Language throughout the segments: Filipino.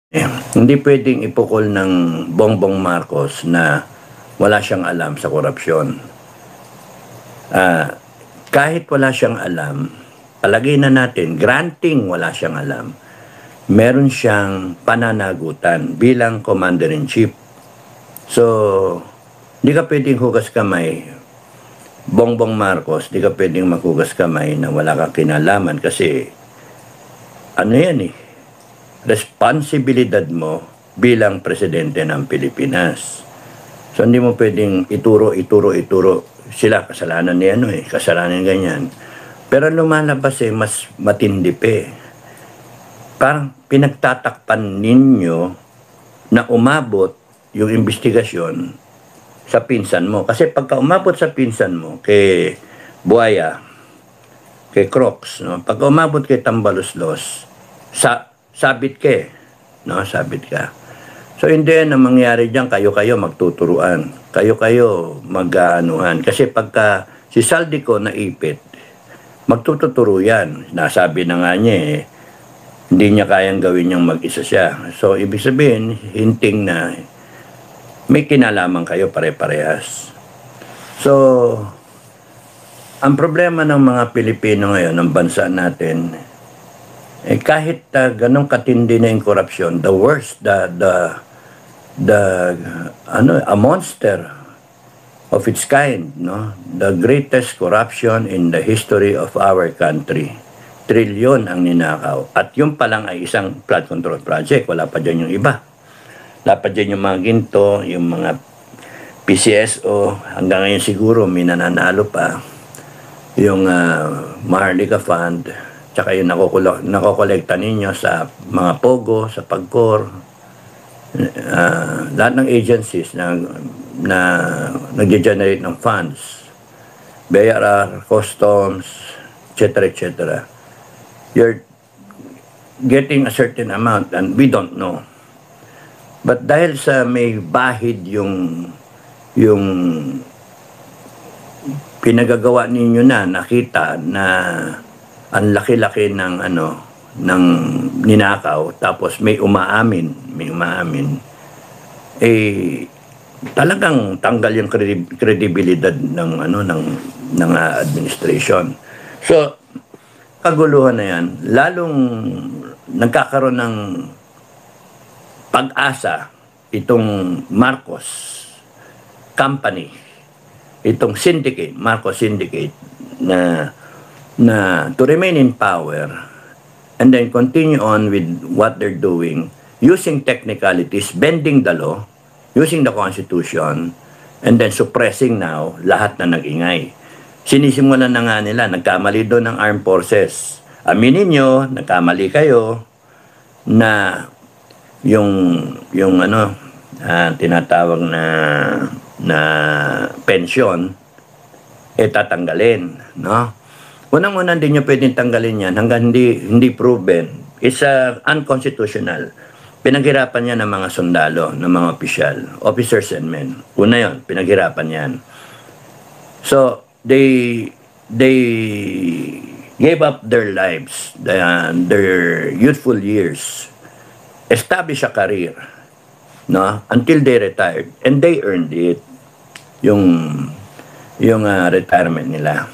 Hindi pwedeng ipukol ng Bongbong Marcos na wala siyang alam sa korupsyon. Kahit wala siyang alam, palagay na natin, granting wala siyang alam, meron siyang pananagutan bilang Commander-in-Chief. So, hindi ka pwedeng hugas kamay, Bongbong Marcos, hindi ka pwedeng maghugas kamay na wala kang kinalaman kasi ano yan responsibilidad mo bilang presidente ng Pilipinas. So hindi mo pwedeng ituro sila kasalanan ni kasalanan ganyan. Pero lumalabas mas matindi pa Parang pinagtatakpan ninyo na umabot yung investigasyon sa pinsan mo. Kasi pagka umabot sa pinsan mo kay Buaya, kay Crocs, no? Pagka umabot kay Tambaloslos, sabit sabit ka. So hindi na mangyari diyan, kayo-kayo magtuturuan. Kayo-kayo mag-aanuhan. Kasi pagka si Saldico naipit, magtututuro yan. Nasabi na nga niya hindi niya kayang gawin niyang mag-isa siya. So ibig sabihin, hinting na may kinalaman kayo pare-parehas. So, ang problema ng mga Pilipino ngayon, ng bansa natin, kahit ganong katindi na yung korupsyon, the worst, a monster of its kind, no? The greatest corruption in the history of our country. Trilyon ang ninakaw. At yung palang ay isang flood control project. Wala pa dyan yung iba. Wala pa dyan yung mga ginto, yung mga PCSO. Hanggang ngayon siguro may nananalo pa. Yung Maharlika Fund. Tsaka yung nakokolekta ninyo sa mga POGO, sa PAGCOR. Lahat ng agencies na nag-generate ng funds. BIR, Customs, etc. etc. You're getting a certain amount and we don't know. But dahil sa may bahid yung pinagagawa ninyo nakita na ang laki-laki ng ninakaw, tapos may umaamin, talagang tanggal yung kredibilidad ng administration. So kaguluhan na yan, lalong nagkakaroon ng pag-asa itong Marcos company, itong syndicate, Marcos Syndicate, na to remain in power and then continue on with what they're doing, using technicalities, bending the law, using the Constitution, and then suppressing now lahat na nag-ingay. Sinisimulan na nga nila, nagkamali doon ng armed forces. Aminin nyo, nagkamali kayo na yung tinatawag na pension tatanggalin, no? Unang-unang din nyo pwedeng tanggalin yan hanggang hindi proven. It's unconstitutional. Pinaghirapan yan ng mga sundalo, ng mga officers and men. Una yon, pinaghirapan yan. So, they gave up their lives, their youthful years, establish a career, no, until they retired, and they earned it, yung retirement nila.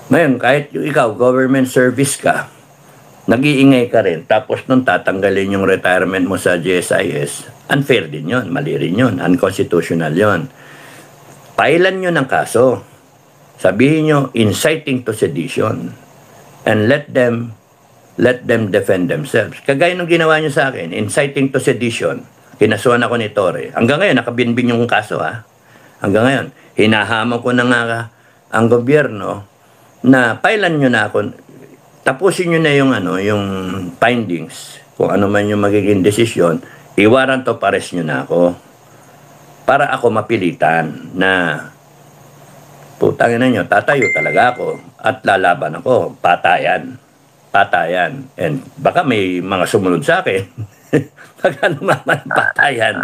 Ngayon, kahit ikaw government service ka, nag-iingay ka rin, tapos nung tatanggalin yung retirement mo sa GSIS, unfair din yun, mali rin yun, unconstitutional yun. Pailan nyo ng kaso. Sabihin nyo, inciting to sedition. And let them defend themselves. Kagaya nung ginawa nyo sa akin, inciting to sedition. Kinasuhan ako ni Torre. Hanggang ngayon, nakabinbin yung kaso, Hanggang ngayon, hinahamon ko na nga ang gobyerno na pailan nyo na ako, tapusin nyo na yung findings, kung ano man yung magiging desisyon, i-warrant of arrest nyo na ako. Para ako mapilitan na putangin na nyo, tatayo talaga ako at lalaban ako, patayan. And baka may mga sumunod sa akin. Baka naman patayan.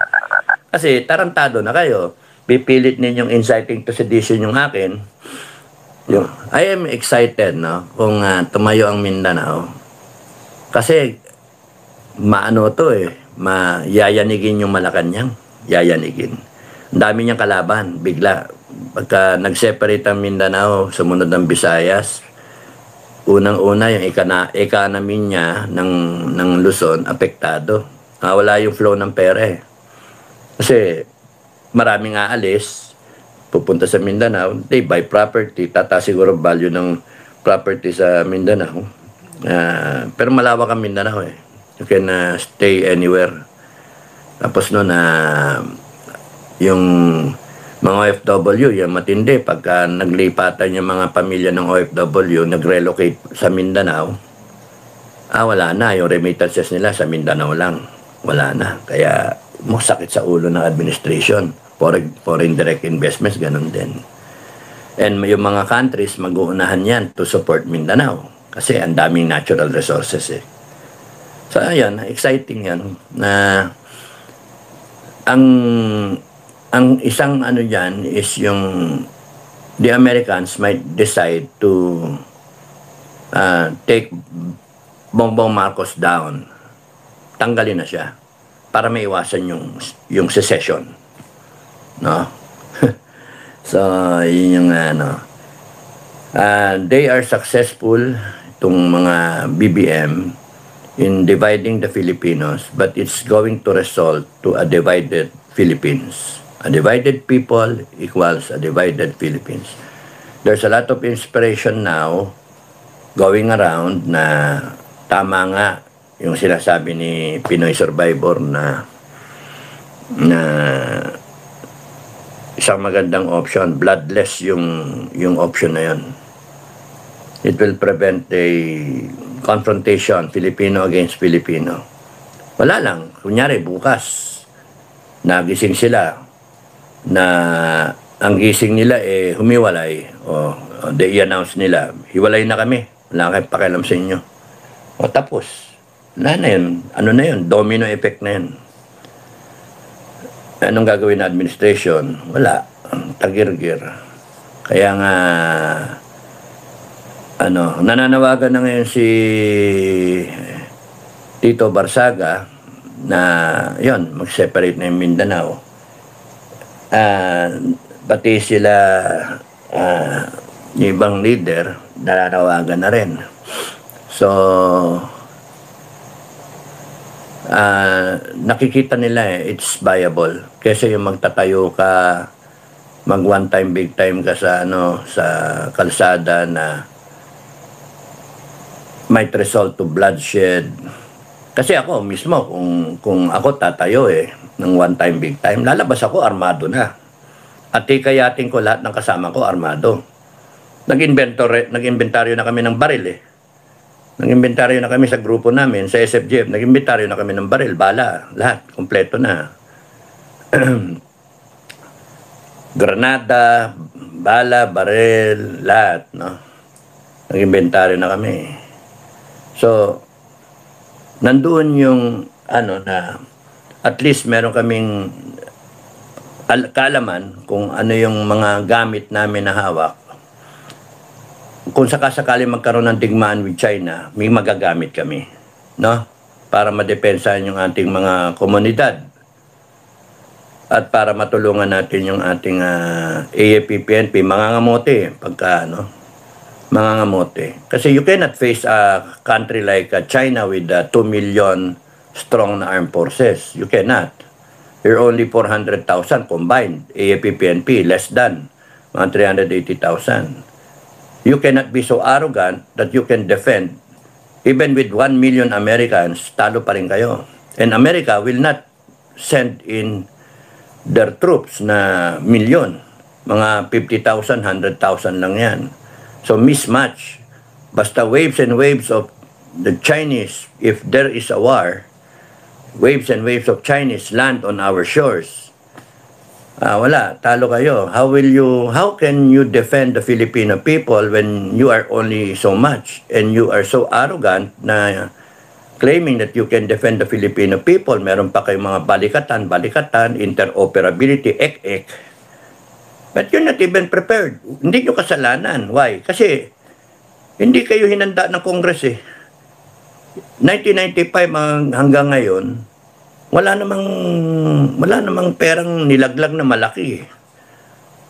Kasi tarantado na kayo. Pipilit ninyong inciting to sedition yung akin. I am excited, no, kung tumayo ang Mindanao. Kasi maano to mayayanigin yung Malacanang, yayanigin. Ang dami niyang kalaban, bigla. Pagka nag-separate ang Mindanao, sumunod ng Visayas, unang-una yung economy niya ng Luzon, apektado. Wala yung flow ng pera Kasi maraming aalis, pupunta sa Mindanao, they buy property, tataas siguro value ng property sa Mindanao. Pero malawak ang Mindanao You can stay anywhere. Tapos noon yung mga OFW, yung matindi, pagka naglipatan yung mga pamilya ng OFW, nag-relocate sa Mindanao, wala na. Yung remittances nila sa Mindanao lang. Wala na. Kaya masakit sa ulo ng administration. Foreign direct investments, ganun din. And yung mga countries, mag-uunahan yan to support Mindanao. Kasi ang daming natural resources So, ayan, exciting yan. Na ang isang dyan is yung the Americans might decide to take Bongbong Marcos down. Tanggalin na siya para maiwasan yung secession. No? So, yun yung they are successful itong mga BBM in dividing the Filipinos, but it's going to result to a divided Philippines. A divided people equals a divided Philippines. There's a lot of inspiration now going around na tama nga yung sinasabi ni Pinoy Survivor na isang magandang option, bloodless yung option na yun. It will prevent a confrontation, Filipino against Filipino. Wala lang. Kunyari, bukas, nagising sila na ang gising nila humiwalay. They i-announce nila, hiwalay na kami. Wala kayong pakialam sa inyo. Tapos, wala na yun. Ano na yun? Domino effect na yun. Anong gagawin na administration? Wala. Tagirgir. Kaya nga, nananawagan na ngayon si Tito Barsaga na yon mag-separate na yung Mindanao. Pati sila yung ibang leader nananawagan na rin. So nakikita nila it's viable kasi yung magtatayo ka, mag one time big time ka sa sa kalsada na might result to bloodshed. Kasi ako mismo, kung ako tatayo ng one time big time, lalabas ako armado na. At ikayatin ko lahat ng kasama ko armado. Nag-inventaryo na kami ng baril Nag-inventaryo na kami sa grupo namin, sa SFGF, nag-inventaryo na kami ng baril, bala, lahat, kompleto na. Granada, bala, baril, lahat, Nag-inventaryo na kami. So, nandoon yung na at least meron kaming kaalaman kung ano yung mga gamit namin na hawak. Kung sakasakali magkaroon ng digmaan with China, may magagamit kami, para madepensahan yung ating mga komunidad at para matulungan natin yung ating AFP-PNP, mangangamote pagka mangangamote. Kasi you cannot face a country like China with 2 million strong na armed forces. You cannot. You're only 400,000 combined. AFP-PNP, less than mga 380,000. You cannot be so arrogant that you can defend. Even with 1 million Americans, talo pa rin kayo. And America will not send in their troops na milyon. Mga 50,000, 100,000 lang yan. So mismatch. Basta waves and waves of the Chinese, if there is a war, waves and waves of Chinese land on our shores. Wala, talo kayo. How can you defend the Filipino people when you are only so much and you are so arrogant na claiming that you can defend the Filipino people? Meron pa kayong mga balikatan, interoperability, ek-ek. But you're not even prepared. Hindi nyo kasalanan. Why? Kasi hindi kayo hinanda ng Congress 1995 hanggang ngayon, wala namang perang nilaglag na malaki.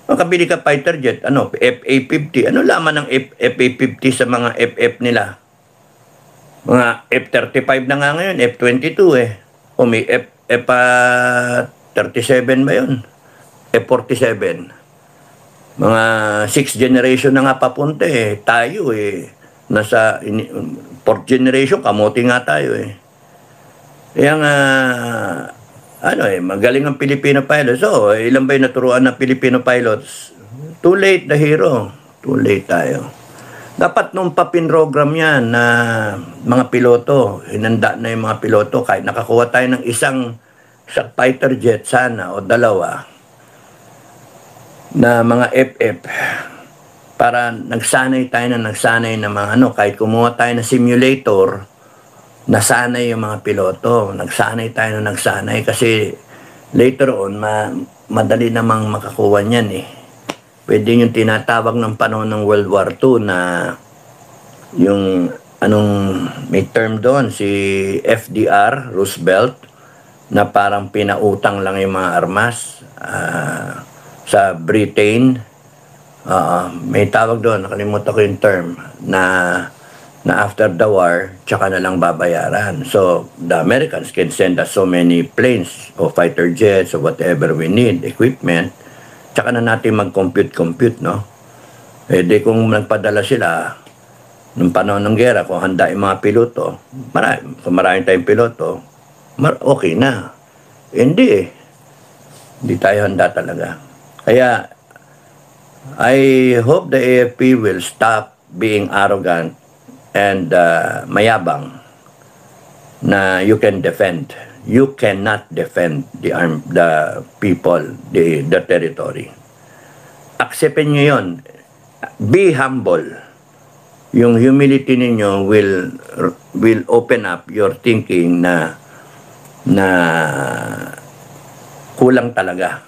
Makabili ka fighter jet, FA-50. Ano laman ng FA-50 sa mga FF nila? Mga F-35 na nga ngayon, F-22 eh. O may F-37 ba yun? F-47. Mga 6th generation na nga papunta eh. Tayo eh. Nasa 4th generation, kamote nga tayo eh. Kaya nga, magaling ang Filipino pilots. So, ilan ba yung naturuan ng Filipino pilots? Too late, the hero. Too late tayo. Dapat nung papinrogram yan na mga piloto, hinanda na yung mga piloto, kahit nakakuha tayo ng isang fighter jet sana o dalawa na mga FF, para nagsanay tayo na mga kahit kumuha tayo ng simulator, nasanay yung mga piloto, nagsanay tayo na kasi later on, madali namang makakuha niyan eh. Pwede yung tinatawag ng panahon ng World War II na yung may term doon, si FDR, Roosevelt, na parang pinautang lang yung mga armas sa Britain. May tawag doon, nakalimutan ko yung term, na after the war, tsaka na lang babayaran. So, the Americans can send us so many planes o fighter jets or whatever we need, equipment, tsaka na natin mag-compute, no? Eh, di kung nagpadala sila, nung panahon ng gera, kung handa yung mga piloto, kung maraming tayong piloto, okay na. Hindi eh. Hindi tayo handa talaga. Kaya, I hope the AFP will stop being arrogant and mayabang na you can defend. You cannot defend the people, the territory. Acceptin nyo yun. Be humble. Yung humility ninyo will open up your thinking na kulang talaga.